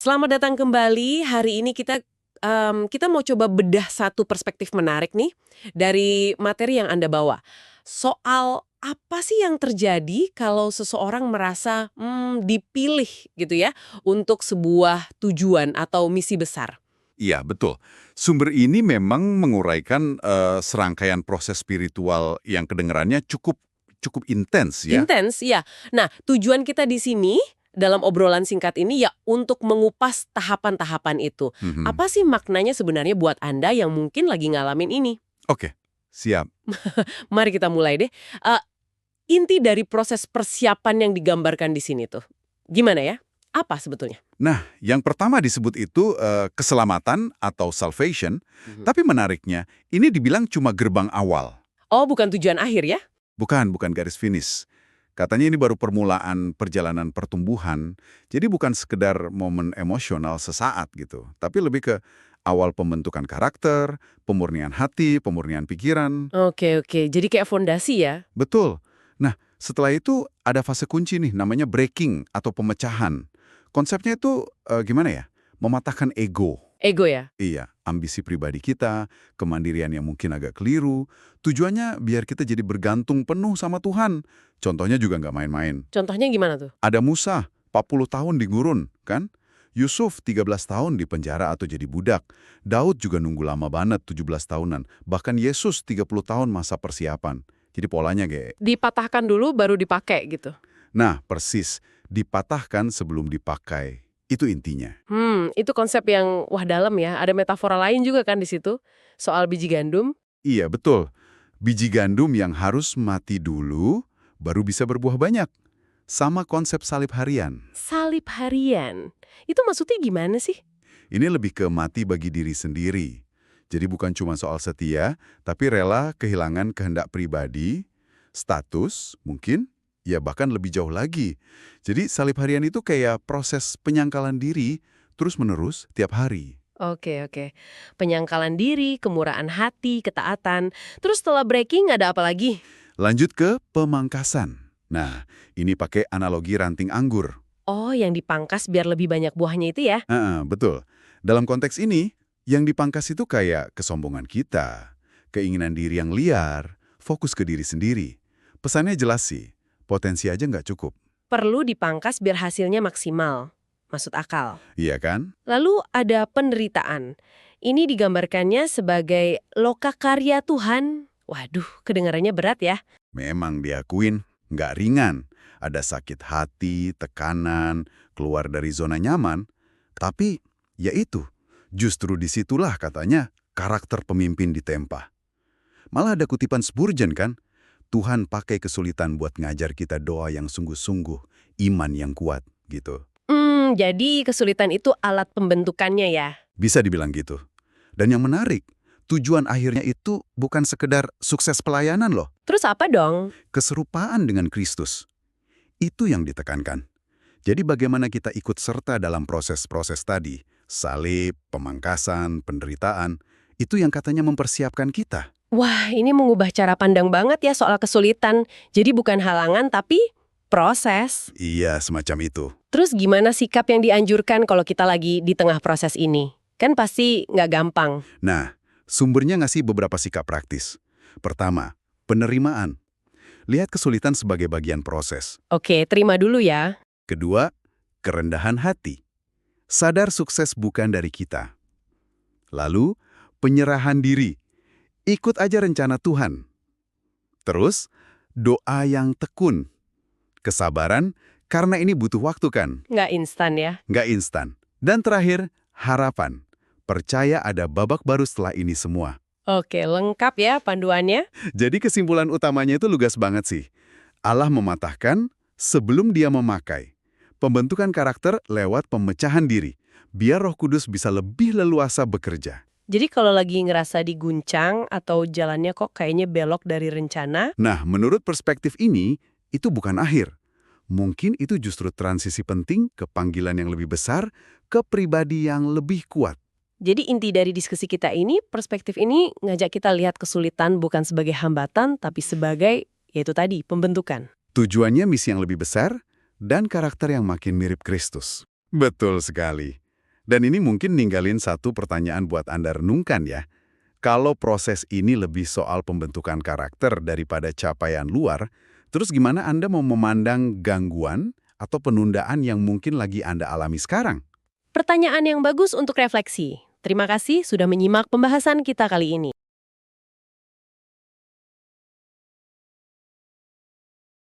Selamat datang kembali. Hari ini kita mau coba bedah satu perspektif menarik nih dari materi yang Anda bawa. Soal apa sih yang terjadi kalau seseorang merasa dipilih gitu ya untuk sebuah tujuan atau misi besar. Iya, betul. Sumber ini memang menguraikan serangkaian proses spiritual yang kedengarannya cukup cukup intens ya. Intens, ya. Nah, tujuan kita di sini dalam obrolan singkat ini ya untuk mengupas tahapan-tahapan itu. Mhm. Apa sih maknanya sebenarnya buat Anda yang mungkin lagi ngalamin ini? Oke, siap. Mari kita mulai deh. Inti dari proses persiapan yang digambarkan di sini tuh, gimana ya? Apa sebetulnya? Nah, yang pertama disebut itu keselamatan atau salvation, Mhm. tapi menariknya ini dibilang cuma gerbang awal. Oh, bukan tujuan akhir ya? Bukan garis finish. Katanya ini baru permulaan perjalanan pertumbuhan, jadi bukan sekedar momen emosional sesaat gitu, tapi lebih ke awal pembentukan karakter, pemurnian hati, pemurnian pikiran. Oke, oke. Jadi kayak fondasi ya? Betul. Nah, setelah itu ada fase kunci nih, namanya breaking atau pemecahan. Konsepnya itu gimana ya? Mematahkan ego. Ego ya? Iya, ambisi pribadi kita, kemandirian yang mungkin agak keliru. Tujuannya biar kita jadi bergantung penuh sama Tuhan. Contohnya juga nggak main-main. Contohnya gimana tuh? Ada Musa, 40 tahun di gurun, kan? Yusuf, 13 tahun di penjara atau jadi budak. Daud juga nunggu lama banget, 17 tahunan. Bahkan Yesus, 30 tahun masa persiapan. Jadi polanya, Ge. Dipatahkan dulu baru dipakai gitu. Nah, persis. Dipatahkan sebelum dipakai. Itu intinya. Itu konsep yang wah dalam ya. Ada metafora lain juga kan di situ soal biji gandum. Iya, betul. Biji gandum yang harus mati dulu, baru bisa berbuah banyak. Sama konsep salib harian. Salib harian. Itu maksudnya gimana sih? Ini lebih ke mati bagi diri sendiri. Jadi bukan cuma soal setia, tapi rela kehilangan kehendak pribadi, status, mungkin, ya bahkan lebih jauh lagi. Jadi salib harian itu kayak proses penyangkalan diri terus-menerus tiap hari. Oke, oke. Penyangkalan diri, kemurahan hati, ketaatan. Terus setelah breaking ada apa lagi? Lanjut ke pemangkasan. Nah, ini pakai analogi ranting anggur. Oh, yang dipangkas biar lebih banyak buahnya itu ya? Betul. Dalam konteks ini, yang dipangkas itu kayak kesombongan kita, keinginan diri yang liar, fokus ke diri sendiri. Pesannya jelas sih, potensi aja nggak cukup. Perlu dipangkas biar hasilnya maksimal. Masuk akal. Iya kan? Lalu ada penderitaan. Ini digambarkannya sebagai loka karya Tuhan. Waduh, kedengarannya berat ya. Memang diakuin, nggak ringan. Ada sakit hati, tekanan, keluar dari zona nyaman. Tapi, ya itu, justru disitulah katanya karakter pemimpin ditempa. Malah ada kutipan Spurgeon kan? Tuhan pakai kesulitan buat ngajar kita doa yang sungguh-sungguh, iman yang kuat, gitu. Jadi kesulitan itu alat pembentukannya ya. Bisa dibilang gitu. Dan yang menarik, tujuan akhirnya itu bukan sekedar sukses pelayanan loh. Terus apa dong? Keserupaan dengan Kristus. Itu yang ditekankan. Jadi bagaimana kita ikut serta dalam proses-proses tadi, salib, pemangkasan, penderitaan, itu yang katanya mempersiapkan kita. Wah, ini mengubah cara pandang banget ya soal kesulitan. Jadi bukan halangan tapi proses. Iya, semacam itu. Terus gimana sikap yang dianjurkan kalau kita lagi di tengah proses ini? Kan pasti nggak gampang. Nah, sumbernya ngasih beberapa sikap praktis. Pertama, penerimaan. Lihat kesulitan sebagai bagian proses. Oke, terima dulu ya. Kedua, kerendahan hati. Sadar sukses bukan dari kita. Lalu, penyerahan diri. Ikut aja rencana Tuhan. Terus, doa yang tekun. Kesabaran, karena ini butuh waktu kan, Nggak instan ya. nggak instan. Dan terakhir, harapan. Percaya ada babak baru setelah ini semua. Oke, lengkap ya panduannya. Jadi kesimpulan utamanya itu lugas banget sih. Allah mematahkan sebelum dia memakai. Pembentukan karakter lewat pemecahan diri, biar Roh Kudus bisa lebih leluasa bekerja. Jadi kalau lagi ngerasa diguncang atau jalannya kok kayaknya belok dari rencana, Nah, menurut perspektif ini, itu bukan akhir. Mungkin itu justru transisi penting ke panggilan yang lebih besar, ke pribadi yang lebih kuat. jadi inti dari diskusi kita ini, perspektif ini ngajak kita lihat kesulitan bukan sebagai hambatan, tapi sebagai, yaitu tadi, pembentukan. Tujuannya misi yang lebih besar dan karakter yang makin mirip Kristus. Betul sekali. Dan ini mungkin ninggalin satu pertanyaan buat Anda renungkan ya. Kalau proses ini lebih soal pembentukan karakter daripada capaian luar, terus gimana Anda mau memandang gangguan atau penundaan yang mungkin lagi Anda alami sekarang? Pertanyaan yang bagus untuk refleksi. Terima kasih sudah menyimak pembahasan kita kali ini.